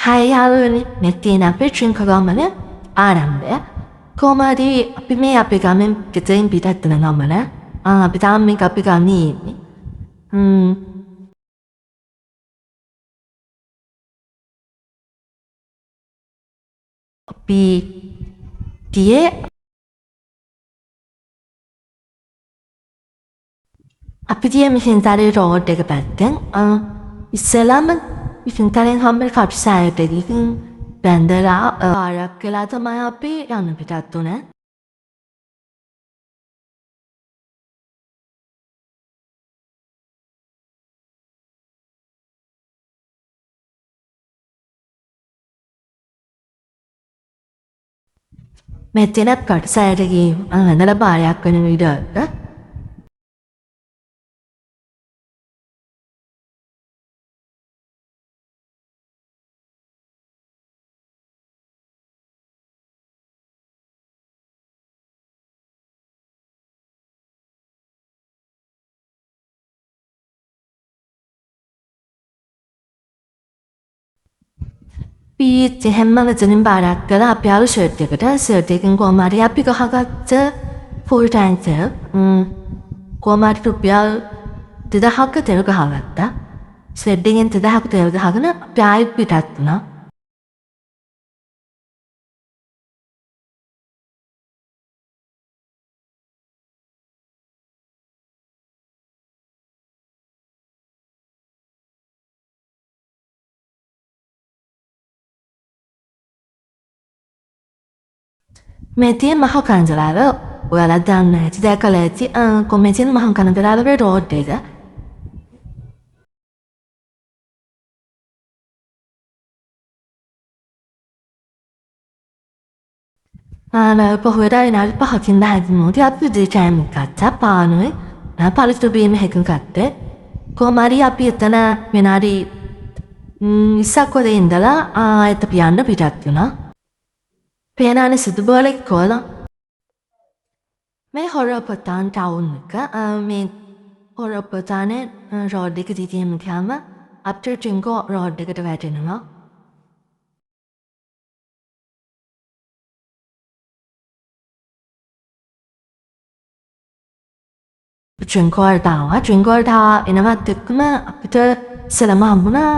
Hai යාළුවනේ මෙතින අපේ drink ගමන ආරම්භය කොහමද අපි මේ අපේ ගමෙන් ගෙදරින් පිටත් වෙන ගමන අපි තාම මේක අපි ගන්නේ ඉන්නේ අපි ගියේ අපි ගියේ මිහින්තලේ රෝඩ් එක පැත්තෙන් ඉස්සෙල්ලාම මිහින්තලෙන් හම්බෙලා කප්සායට ගිහින් බැන්දලා පාරක් වෙලා තමයි අපි යන්න පිටත් වුණේ මෙතනත් කප්සායට ගිහින් වැඳලා පාරයක් වෙන විදිහට අපි හැම වෙලෙම පාරක් කළා අපි ආව ෂර්ට් එකට ෂර්ට් එකෙන් කොහම හරි අපි ගහගත්ත ෆුල් ටැන්ක් එක කොහම හරි රුපියල් 2000ක තෙල් ගහගත්තා ෂෙඩ් එකෙන් 2000ක තෙල් ගහගෙන අපි ආයෙත් පිටත් වුණා මෙතින් මහ කන්දරාව ඔයාලා දන්න ඇති දැකලා ඇති කොමෙතින් මහ කන්දරාවේ රෝඩ් එක පොහොයදා විනාඩි 5කින් 10කින් මොකද අපි ටයිම් එක ගත්තා පානුවේ පරිසර බීම හැකින් ගත්තේ කොහම හරි අපි එතන විනාඩි 20ක් වගේ ඉඳලා ආයෙත් අපි යන්න පිටත් වුණා පේනානේ සිදු බෝලෙක් කොලා මේ හොරපතාන් ටවුන් එක මේ හොරපතානේ රෝඩ් එක දිගින් ගියාම අප්ටර් ටින්ගෝ රෝඩ් එකට වැටෙනවා ඩ්‍රින්කෝල් තාවා එනවත් එක්කම අපිට ඉස්සෙල්ලාම හම්බුණා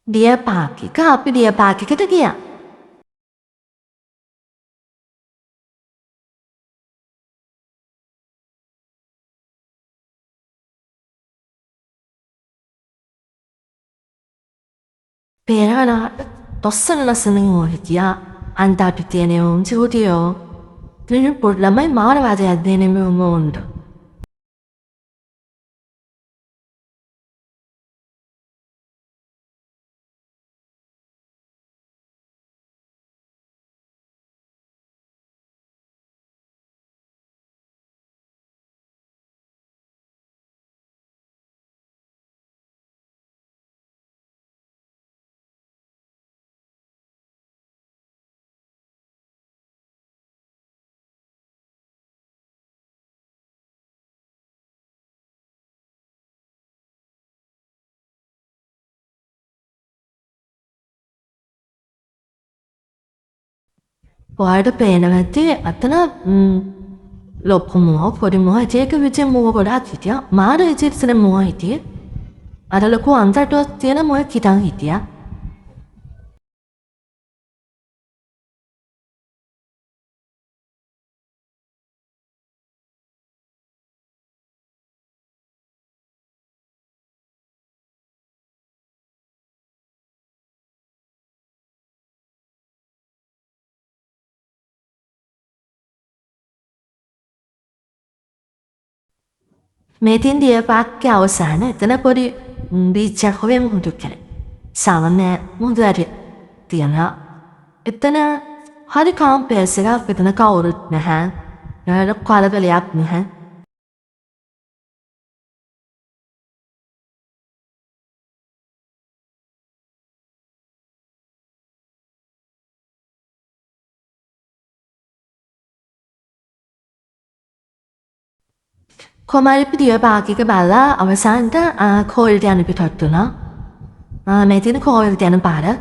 ඩියර් පාක් එක අපි ඩියර් පාක් එකට ගියා පේරානාට ලස්සන ලස්සනින් හිටියා අන්තර්ජාලය තියෙන උන් චූටියෝ ත්‍රිණු පොඩ් ළමයි මාර වාදයක් දෙන්නේ මේ උන්ට ඔයාලට පේනවා ඇති අතන ලොකු මුව පොඩි මුව ඒක විදිහේ මුව ගොඩාක් හිටියා මාර විදිහට මුව හිටියේ අර ලොකු අන්තටුවක් තියෙන මුව කිටන් හිටියා මේතින් ඩියර් පාක් එකේ අවසාන එතන පොඩි බීච් එකක් හොයමු මුහුදු කරේ සාමාන්‍ය මුහුදු ඇට තියෙනවා එතන හරි කාම් ප්ලේස් එකක් එතන කවුරුත් නැහැ නේද කලබලයක් නැහැ කොහම හරි ඩියර් පාක් එක බලලා අවසානට කෝල්ට යන්න පිටත් වුණා 每天可以点把的。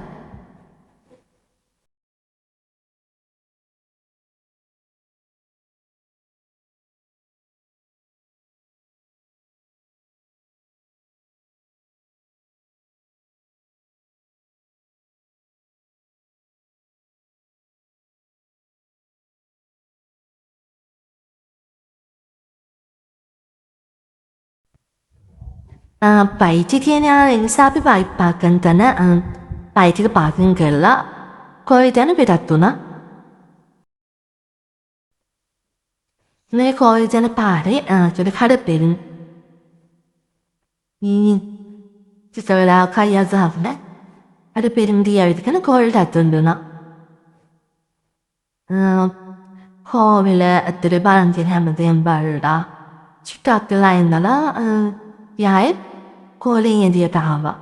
白天天呢，零三百把跟的呢，白天个把跟个了，可以点别的多呢。你可以点把的，就是看的别人，就是来看样子好呢，看的别人的样子，可能可以的多呢。可为了这把人今天没点把的，去打个来的啦，也可以一点打吧。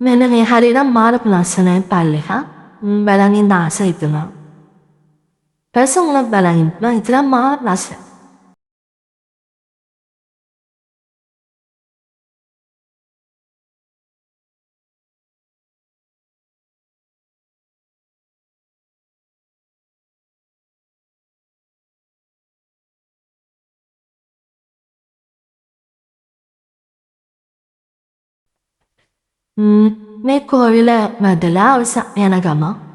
Menang hari na marap na sanay paliha, balangin nasa ito na. Persong na balangin na ito na marap nasa. May korile madala o sa yanagama.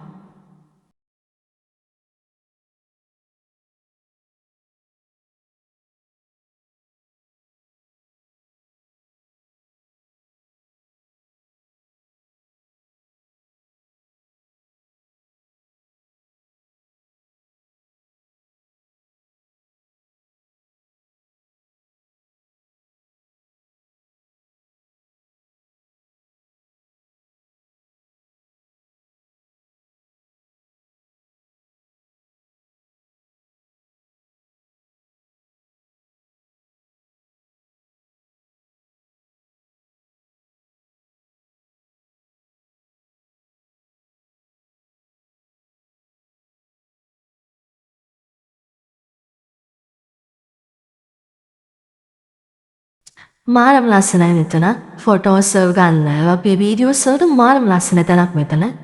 Marap na sanay nito na. Photo serve gan na. Video serve marap na sanay tanak mo ito na.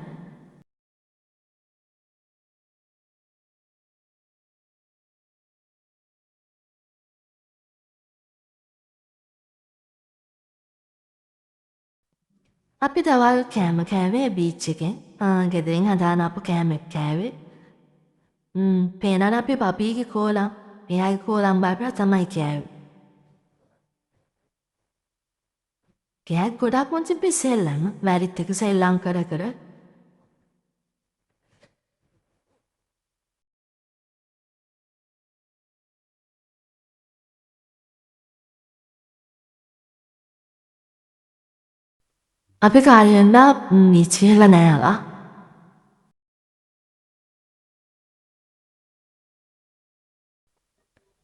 Api dawal kama kame beach ke. Gathering handa na po kame kame. Pena na pi papi ki kola. Pihai kola ang babra tamay kame. Kaya kodak mo si piselang. Varit ko sa ilang kara-kara. Api kaya na nichila na yala.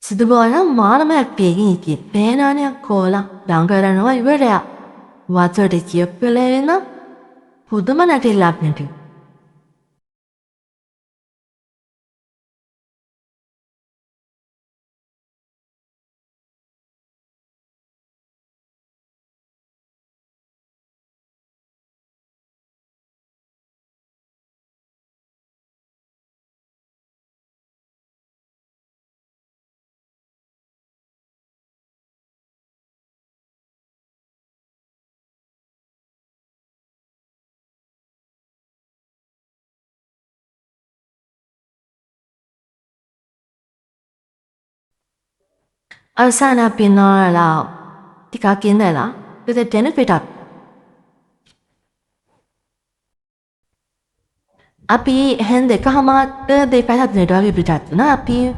Sidubola manam at piggy ki pena niya kola. Langara no ay wala. Water de kiyapile na. Puduma na tilap nito. Asana pinala. Tika kinela. Kita benefit up. Api hende kahama de patat ne dog bitat na api.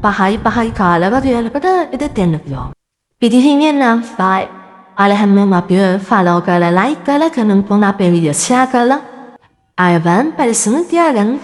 Bahai kala ba dia pada ida ten yo. Pidi hingin na 5阿拉还没嘛别发了个了来个了可能帮那边的下个了。阿万把的生第二人